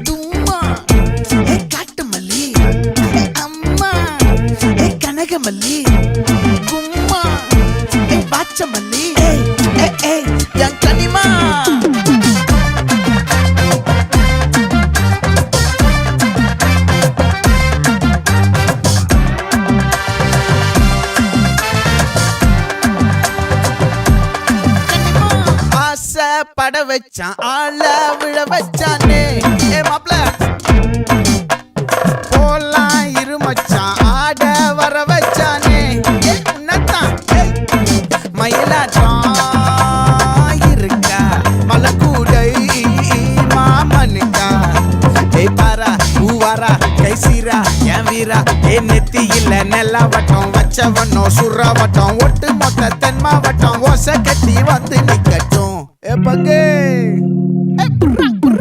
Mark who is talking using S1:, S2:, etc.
S1: தும்மா ஏ காட்டு மல்லி, அம்மா ஏ கனகமல்லி, கும்மா ஏ பாச்ச மல்லி, என் கனிமா. பட வச்சான் ஆள விழ வச்சானே ஏ மாப்ள போலாம் இருமச்சான் ஆட வர வச்சானே உன்னத்தான் மயிலாட்டம் இருக்கா மலக்கூடை மாமனுக்கா ஏய் பாரா பூவாரா கைசீரா என் வீரா ஏ நெத்தி இல்ல நெல்லா வட்டம் வச்சவனோ சுறா வட்டம் ஒட்டு மொத்த தென் மாவட்டம் ஓசை கட்டி வந்து நிக்கட்டும். É pra quem?